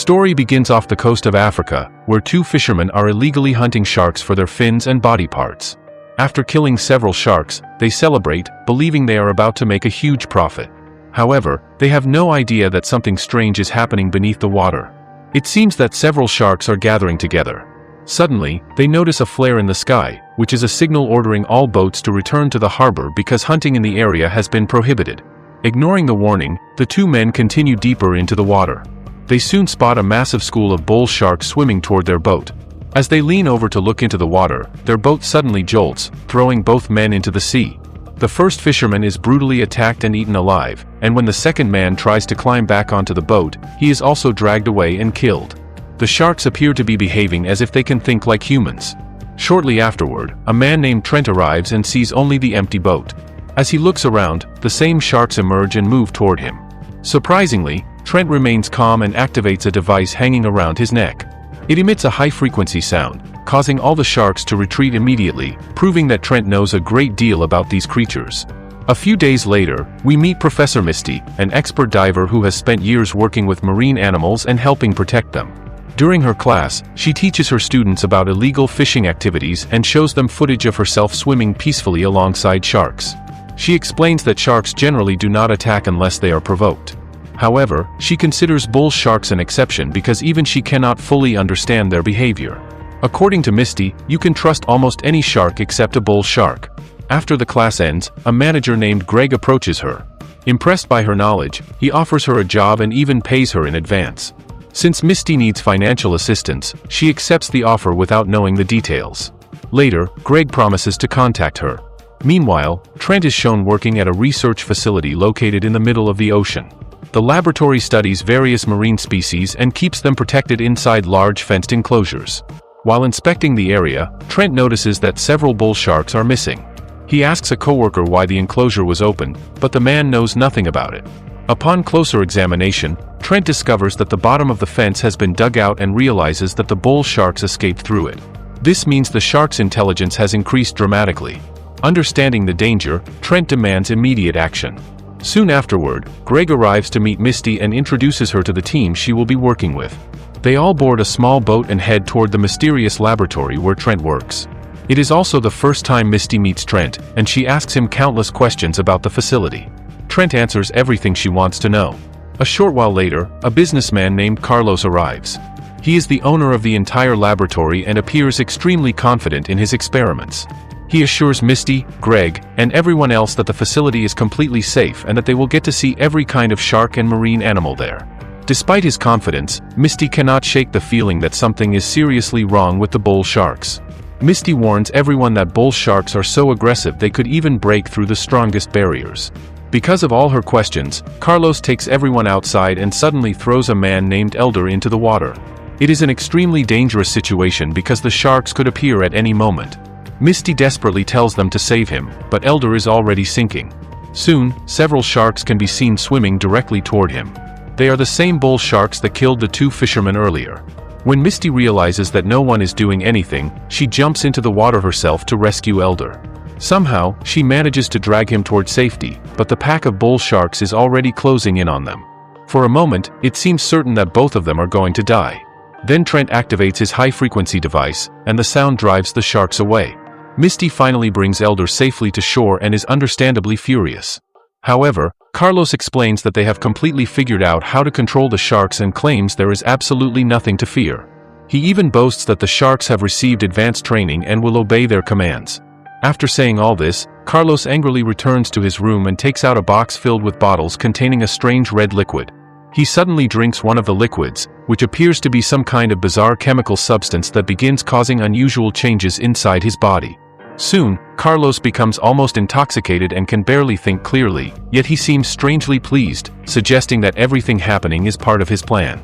story begins off the coast of Africa, where two fishermen are illegally hunting sharks for their fins and body parts. After killing several sharks, they celebrate, believing they are about to make a huge profit. However, they have no idea that something strange is happening beneath the water. It seems that several sharks are gathering together. Suddenly, they notice a flare in the sky, which is a signal ordering all boats to return to the harbor because hunting in the area has been prohibited. Ignoring the warning, the two men continue deeper into the water. They soon spot a massive school of bull sharks swimming toward their boat. As they lean over to look into the water, their boat suddenly jolts, throwing both men into the sea. The first fisherman is brutally attacked and eaten alive, and when the second man tries to climb back onto the boat, he is also dragged away and killed. The sharks appear to be behaving as if they can think like humans. Shortly afterward, a man named Trent arrives and sees only the empty boat. As he looks around, the same sharks emerge and move toward him. Surprisingly, Trent remains calm and activates a device hanging around his neck. It emits a high-frequency sound, causing all the sharks to retreat immediately, proving that Trent knows a great deal about these creatures. A few days later, we meet Professor Misty, an expert diver who has spent years working with marine animals and helping protect them. During her class, she teaches her students about illegal fishing activities and shows them footage of herself swimming peacefully alongside sharks. She explains that sharks generally do not attack unless they are provoked. However, she considers bull sharks an exception because even she cannot fully understand their behavior. According to Misty, you can trust almost any shark except a bull shark. After the class ends, a manager named Greg approaches her. Impressed by her knowledge, he offers her a job and even pays her in advance. Since Misty needs financial assistance, she accepts the offer without knowing the details. Later, Greg promises to contact her. Meanwhile, Trent is shown working at a research facility located in the middle of the ocean. The laboratory studies various marine species and keeps them protected inside large fenced enclosures. While inspecting the area, Trent notices that several bull sharks are missing. He asks a coworker why the enclosure was open, but the man knows nothing about it. Upon closer examination, Trent discovers that the bottom of the fence has been dug out and realizes that the bull sharks escaped through it. This means the shark's intelligence has increased dramatically. Understanding the danger, Trent demands immediate action. Soon afterward, Greg arrives to meet Misty and introduces her to the team she will be working with. They all board a small boat and head toward the mysterious laboratory where Trent works. It is also the first time Misty meets Trent, and she asks him countless questions about the facility. Trent answers everything she wants to know. A short while later, a businessman named Carlos arrives. He is the owner of the entire laboratory and appears extremely confident in his experiments. He assures Misty, Greg, and everyone else that the facility is completely safe and that they will get to see every kind of shark and marine animal there. Despite his confidence, Misty cannot shake the feeling that something is seriously wrong with the bull sharks. Misty warns everyone that bull sharks are so aggressive they could even break through the strongest barriers. Because of all her questions, Carlos takes everyone outside and suddenly throws a man named Elder into the water. It is an extremely dangerous situation because the sharks could appear at any moment. Misty desperately tells them to save him, but Elder is already sinking. Soon, several sharks can be seen swimming directly toward him. They are the same bull sharks that killed the two fishermen earlier. When Misty realizes that no one is doing anything, she jumps into the water herself to rescue Elder. Somehow, she manages to drag him toward safety, but the pack of bull sharks is already closing in on them. For a moment, it seems certain that both of them are going to die. Then Trent activates his high-frequency device, and the sound drives the sharks away. Misty finally brings Elder safely to shore and is understandably furious. However, Carlos explains that they have completely figured out how to control the sharks and claims there is absolutely nothing to fear. He even boasts that the sharks have received advanced training and will obey their commands. After saying all this, Carlos angrily returns to his room and takes out a box filled with bottles containing a strange red liquid. He suddenly drinks one of the liquids, which appears to be some kind of bizarre chemical substance that begins causing unusual changes inside his body. Soon, Carlos becomes almost intoxicated and can barely think clearly, yet he seems strangely pleased, suggesting that everything happening is part of his plan.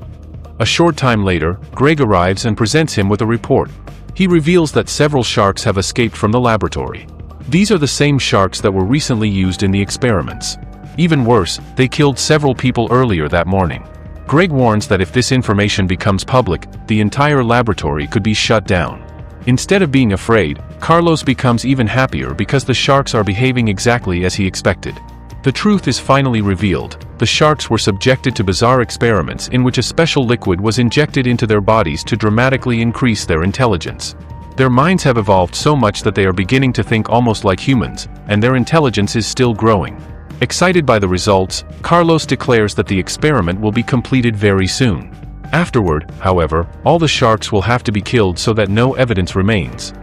A short time later, Greg arrives and presents him with a report. He reveals that several sharks have escaped from the laboratory. These are the same sharks that were recently used in the experiments. Even worse, they killed several people earlier that morning. Greg warns that if this information becomes public, the entire laboratory could be shut down. Instead of being afraid, Carlos becomes even happier because the sharks are behaving exactly as he expected. The truth is finally revealed. the sharks were subjected to bizarre experiments in which a special liquid was injected into their bodies to dramatically increase their intelligence. Their minds have evolved so much that they are beginning to think almost like humans, and their intelligence is still growing. Excited by the results, Carlos declares that the experiment will be completed very soon. Afterward, however, all the sharks will have to be killed so that no evidence remains.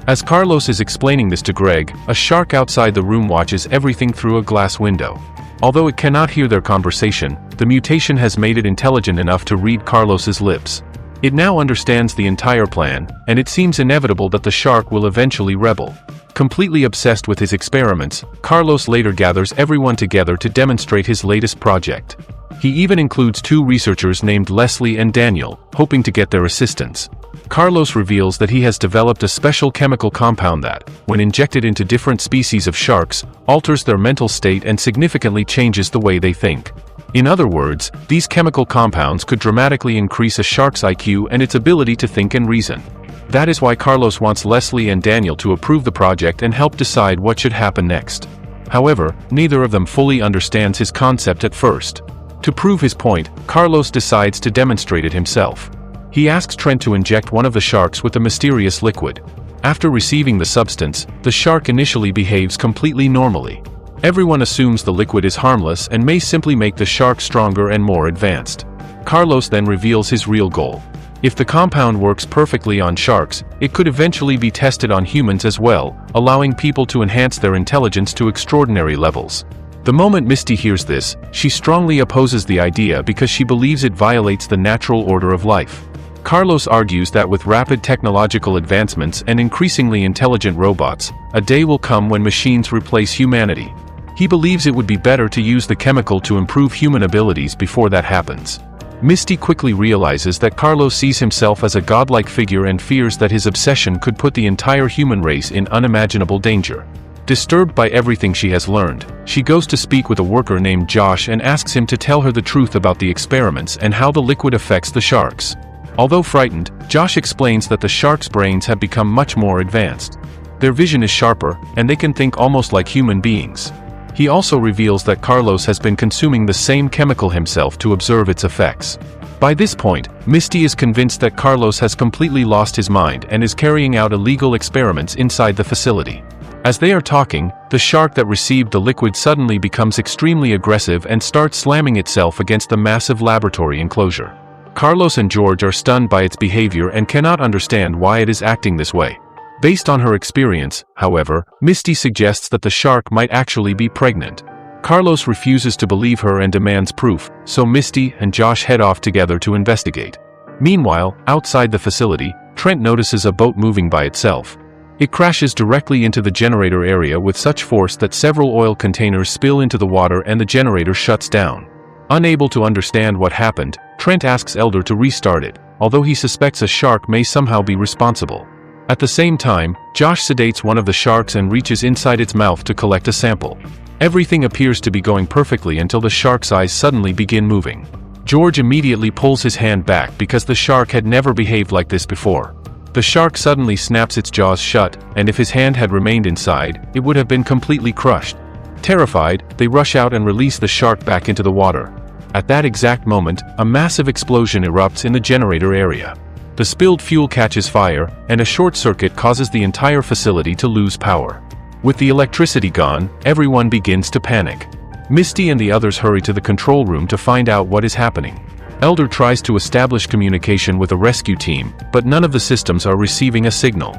As Carlos is explaining this to Greg, a shark outside the room watches everything through a glass window. Although it cannot hear their conversation, the mutation has made it intelligent enough to read Carlos's lips. It now understands the entire plan, and it seems inevitable that the shark will eventually rebel. Completely obsessed with his experiments, Carlos later gathers everyone together to demonstrate his latest project. He even includes 2 researchers named Leslie and Daniel, hoping to get their assistance. Carlos reveals that he has developed a special chemical compound that, when injected into different species of sharks, alters their mental state and significantly changes the way they think. In other words, these chemical compounds could dramatically increase a shark's IQ and its ability to think and reason. That is why Carlos wants Leslie and Daniel to approve the project and help decide what should happen next. However, neither of them fully understands his concept at first. To prove his point, Carlos decides to demonstrate it himself. He asks Trent to inject one of the sharks with a mysterious liquid. After receiving the substance, the shark initially behaves completely normally. Everyone assumes the liquid is harmless and may simply make the shark stronger and more advanced. Carlos then reveals his real goal. If the compound works perfectly on sharks, it could eventually be tested on humans as well, allowing people to enhance their intelligence to extraordinary levels. The moment Misty hears this, she strongly opposes the idea because she believes it violates the natural order of life. Carlos argues that with rapid technological advancements and increasingly intelligent robots, a day will come when machines replace humanity. He believes it would be better to use the chemical to improve human abilities before that happens. Misty quickly realizes that Carlos sees himself as a godlike figure and fears that his obsession could put the entire human race in unimaginable danger. Disturbed by everything she has learned, she goes to speak with a worker named Josh and asks him to tell her the truth about the experiments and how the liquid affects the sharks. Although frightened, Josh explains that the sharks' brains have become much more advanced. Their vision is sharper, and they can think almost like human beings. He also reveals that Carlos has been consuming the same chemical himself to observe its effects. By this point, Misty is convinced that Carlos has completely lost his mind and is carrying out illegal experiments inside the facility. As they are talking, the shark that received the liquid suddenly becomes extremely aggressive and starts slamming itself against the massive laboratory enclosure. Carlos and George are stunned by its behavior and cannot understand why it is acting this way. Based on her experience, however, Misty suggests that the shark might actually be pregnant. Carlos refuses to believe her and demands proof, so Misty and Josh head off together to investigate. Meanwhile, outside the facility, Trent notices a boat moving by itself. It crashes directly into the generator area with such force that several oil containers spill into the water and the generator shuts down. Unable to understand what happened, Trent asks Elder to restart it, although he suspects a shark may somehow be responsible. At the same time, Josh sedates one of the sharks and reaches inside its mouth to collect a sample. Everything appears to be going perfectly until the shark's eyes suddenly begin moving. George immediately pulls his hand back because the shark had never behaved like this before. The shark suddenly snaps its jaws shut, and if his hand had remained inside, it would have been completely crushed. Terrified, they rush out and release the shark back into the water. At that exact moment, a massive explosion erupts in the generator area. The spilled fuel catches fire, and a short circuit causes the entire facility to lose power. With the electricity gone, everyone begins to panic. Misty and the others hurry to the control room to find out what is happening. Elder tries to establish communication with a rescue team, but none of the systems are receiving a signal.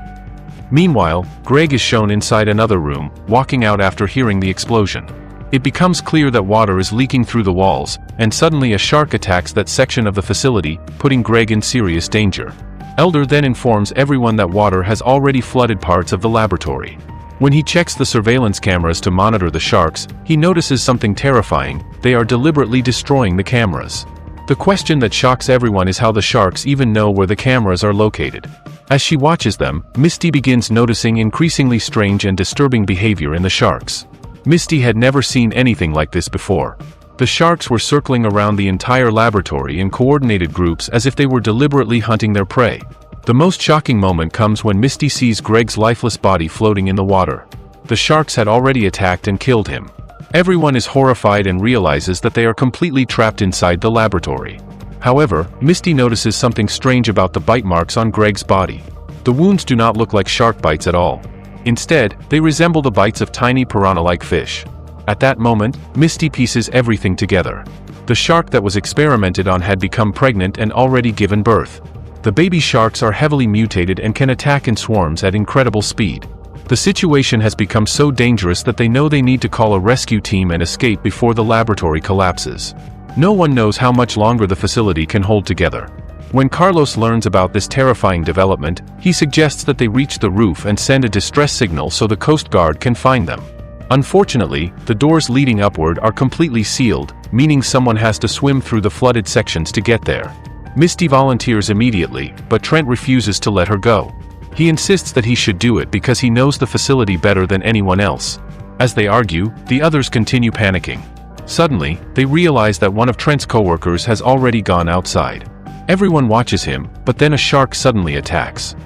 Meanwhile, Greg is shown inside another room, walking out after hearing the explosion. It becomes clear that water is leaking through the walls, and suddenly a shark attacks that section of the facility, putting Greg in serious danger. Elder then informs everyone that water has already flooded parts of the laboratory. When he checks the surveillance cameras to monitor the sharks, he notices something terrifying: they are deliberately destroying the cameras. The question that shocks everyone is how the sharks even know where the cameras are located. As she watches them, Misty begins noticing increasingly strange and disturbing behavior in the sharks. Misty had never seen anything like this before. The sharks were circling around the entire laboratory in coordinated groups as if they were deliberately hunting their prey. The most shocking moment comes when Misty sees Greg's lifeless body floating in the water. The sharks had already attacked and killed him. Everyone is horrified and realizes that they are completely trapped inside the laboratory. However, Misty notices something strange about the bite marks on Greg's body. The wounds do not look like shark bites at all. Instead, they resemble the bites of tiny piranha-like fish. At that moment, Misty pieces everything together. The shark that was experimented on had become pregnant and already given birth. The baby sharks are heavily mutated and can attack in swarms at incredible speed. The situation has become so dangerous that they know they need to call a rescue team and escape before the laboratory collapses. No one knows how much longer the facility can hold together. When Carlos learns about this terrifying development, he suggests that they reach the roof and send a distress signal so the Coast Guard can find them. Unfortunately, the doors leading upward are completely sealed, meaning someone has to swim through the flooded sections to get there. Misty volunteers immediately, but Trent refuses to let her go. He insists that he should do it because he knows the facility better than anyone else. As they argue, the others continue panicking. Suddenly, they realize that one of Trent's coworkers has already gone outside. Everyone watches him, but then a shark suddenly attacks.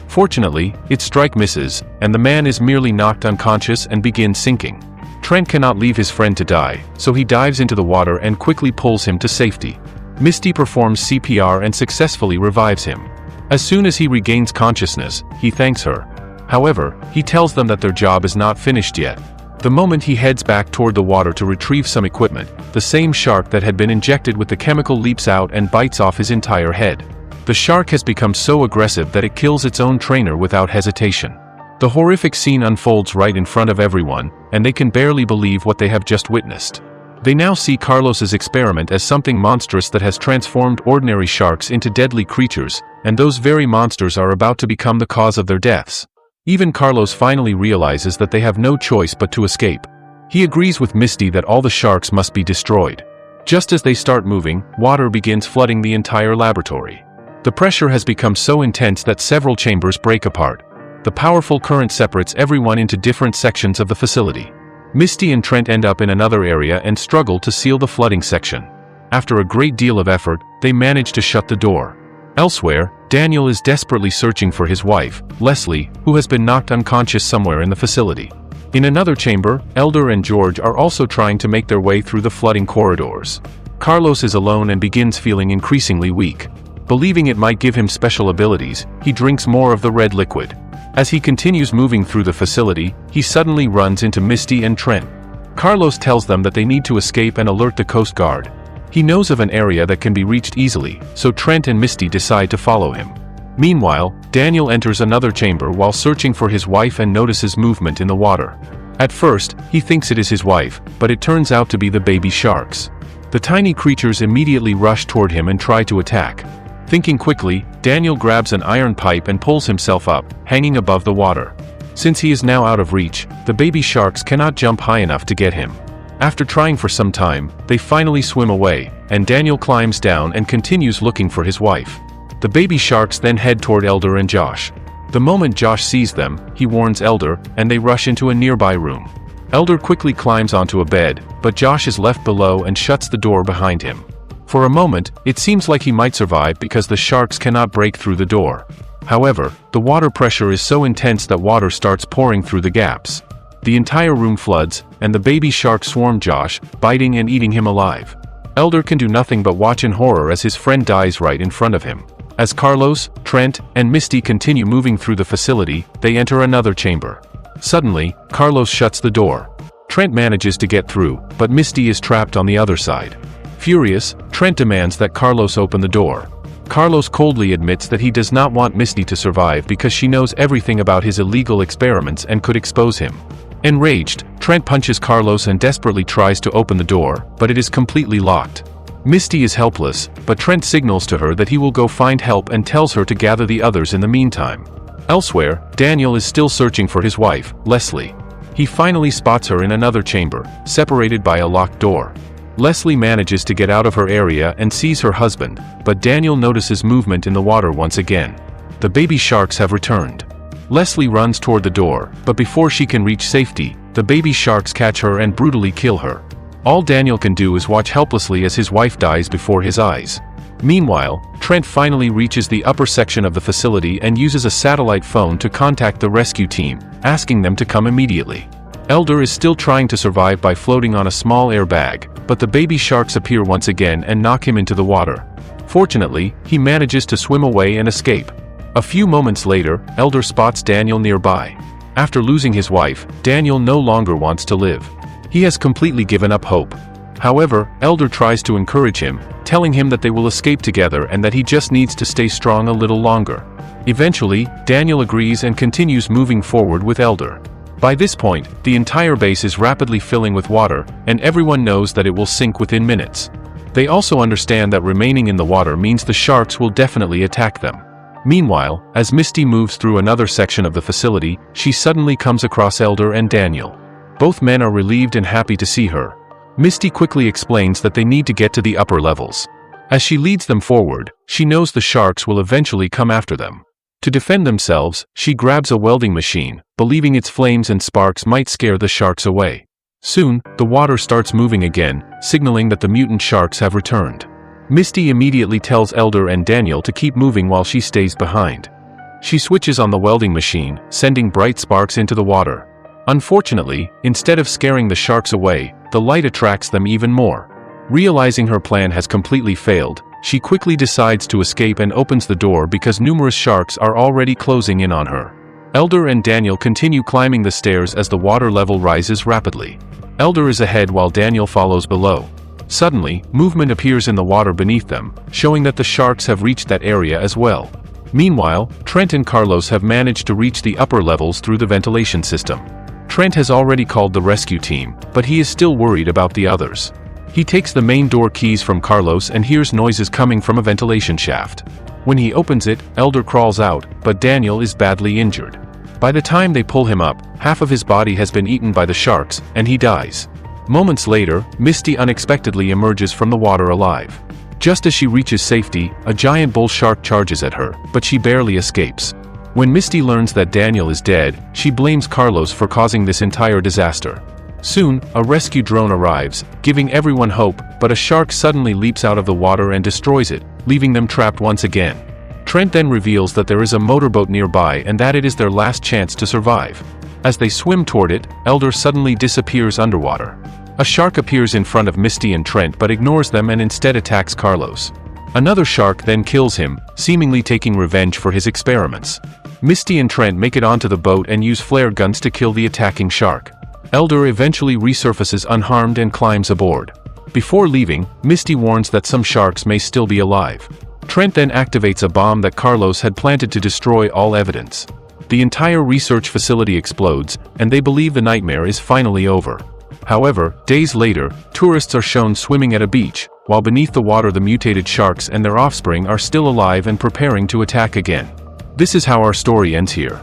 Fortunately, its strike misses, and the man is merely knocked unconscious and begins sinking. Trent cannot leave his friend to die, so he dives into the water and quickly pulls him to safety. Misty performs CPR and successfully revives him. As soon as he regains consciousness, he thanks her. However, he tells them that their job is not finished yet. The moment he heads back toward the water to retrieve some equipment, the same shark that had been injected with the chemical leaps out and bites off his entire head. The shark has become so aggressive that it kills its own trainer without hesitation. The horrific scene unfolds right in front of everyone, and they can barely believe what they have just witnessed. They now see Carlos's experiment as something monstrous that has transformed ordinary sharks into deadly creatures, and those very monsters are about to become the cause of their deaths. Even Carlos finally realizes that they have no choice but to escape. He agrees with Misty that all the sharks must be destroyed. Just as they start moving, water begins flooding the entire laboratory. The pressure has become so intense that several chambers break apart. The powerful current separates everyone into different sections of the facility. Misty and Trent end up in another area and struggle to seal the flooding section. After a great deal of effort, they manage to shut the door. Elsewhere, Daniel is desperately searching for his wife, Leslie, who has been knocked unconscious somewhere in the facility. In another chamber, Elder and George are also trying to make their way through the flooding corridors. Carlos is alone and begins feeling increasingly weak. Believing it might give him special abilities, he drinks more of the red liquid. As he continues moving through the facility, he suddenly runs into Misty and Trent. Carlos tells them that they need to escape and alert the Coast Guard. He knows of an area that can be reached easily, so Trent and Misty decide to follow him. Meanwhile, Daniel enters another chamber while searching for his wife and notices movement in the water. At first, he thinks it is his wife, but it turns out to be the baby sharks. The tiny creatures immediately rush toward him and try to attack. Thinking quickly, Daniel grabs an iron pipe and pulls himself up, hanging above the water. Since he is now out of reach, the baby sharks cannot jump high enough to get him. After trying for some time, they finally swim away, and Daniel climbs down and continues looking for his wife. The baby sharks then head toward Elder and Josh. The moment Josh sees them, he warns Elder, and they rush into a nearby room. Elder quickly climbs onto a bed, but Josh is left below and shuts the door behind him. For a moment, it seems like he might survive because the sharks cannot break through the door. However, the water pressure is so intense that water starts pouring through the gaps. The entire room floods, and the baby sharks swarm Josh, biting and eating him alive. Elder can do nothing but watch in horror as his friend dies right in front of him. As Carlos, Trent, and Misty continue moving through the facility, they enter another chamber. Suddenly, Carlos shuts the door. Trent manages to get through, but Misty is trapped on the other side. Furious, Trent demands that Carlos open the door. Carlos coldly admits that he does not want Misty to survive because she knows everything about his illegal experiments and could expose him. Enraged, Trent punches Carlos and desperately tries to open the door, but it is completely locked. Misty is helpless, but Trent signals to her that he will go find help and tells her to gather the others in the meantime. Elsewhere, Daniel is still searching for his wife, Leslie. He finally spots her in another chamber, separated by a locked door. Leslie manages to get out of her area and sees her husband, but Daniel notices movement in the water once again. The baby sharks have returned. Leslie runs toward the door, but before she can reach safety, the baby sharks catch her and brutally kill her. All Daniel can do is watch helplessly as his wife dies before his eyes. Meanwhile, Trent finally reaches the upper section of the facility and uses a satellite phone to contact the rescue team, asking them to come immediately. Elder is still trying to survive by floating on a small airbag, but the baby sharks appear once again and knock him into the water. Fortunately, he manages to swim away and escape. A few moments later, Elder spots Daniel nearby. After losing his wife, Daniel no longer wants to live. He has completely given up hope. However, Elder tries to encourage him, telling him that they will escape together and that he just needs to stay strong a little longer. Eventually, Daniel agrees and continues moving forward with Elder. By this point, the entire base is rapidly filling with water, and everyone knows that it will sink within minutes. They also understand that remaining in the water means the sharks will definitely attack them. Meanwhile, as Misty moves through another section of the facility, she suddenly comes across Elder and Daniel. Both men are relieved and happy to see her. Misty quickly explains that they need to get to the upper levels. As she leads them forward, she knows the sharks will eventually come after them. To defend themselves, she grabs a welding machine, believing its flames and sparks might scare the sharks away. Soon, the water starts moving again, signaling that the mutant sharks have returned. Misty immediately tells Elder and Daniel to keep moving while she stays behind. She switches on the welding machine, sending bright sparks into the water. Unfortunately, instead of scaring the sharks away, the light attracts them even more. Realizing her plan has completely failed, she quickly decides to escape and opens the door because numerous sharks are already closing in on her. Elder and Daniel continue climbing the stairs as the water level rises rapidly. Elder is ahead while Daniel follows below. Suddenly, movement appears in the water beneath them, showing that the sharks have reached that area as well. Meanwhile, Trent and Carlos have managed to reach the upper levels through the ventilation system. Trent has already called the rescue team, but he is still worried about the others. He takes the main door keys from Carlos and hears noises coming from a ventilation shaft. When he opens it, Elder crawls out, but Daniel is badly injured. By the time they pull him up, half of his body has been eaten by the sharks, and he dies. Moments later, Misty unexpectedly emerges from the water alive. Just as she reaches safety, a giant bull shark charges at her, but she barely escapes. When Misty learns that Daniel is dead, she blames Carlos for causing this entire disaster. Soon, a rescue drone arrives, giving everyone hope, but a shark suddenly leaps out of the water and destroys it, leaving them trapped once again. Trent then reveals that there is a motorboat nearby and that it is their last chance to survive. As they swim toward it, Elder suddenly disappears underwater. A shark appears in front of Misty and Trent but ignores them and instead attacks Carlos. Another shark then kills him, seemingly taking revenge for his experiments. Misty and Trent make it onto the boat and use flare guns to kill the attacking shark. Elder eventually resurfaces unharmed and climbs aboard. Before leaving, Misty warns that some sharks may still be alive. Trent then activates a bomb that Carlos had planted to destroy all evidence. The entire research facility explodes, and they believe the nightmare is finally over. However, days later, tourists are shown swimming at a beach, while beneath the water the mutated sharks and their offspring are still alive and preparing to attack again. This is how our story ends here.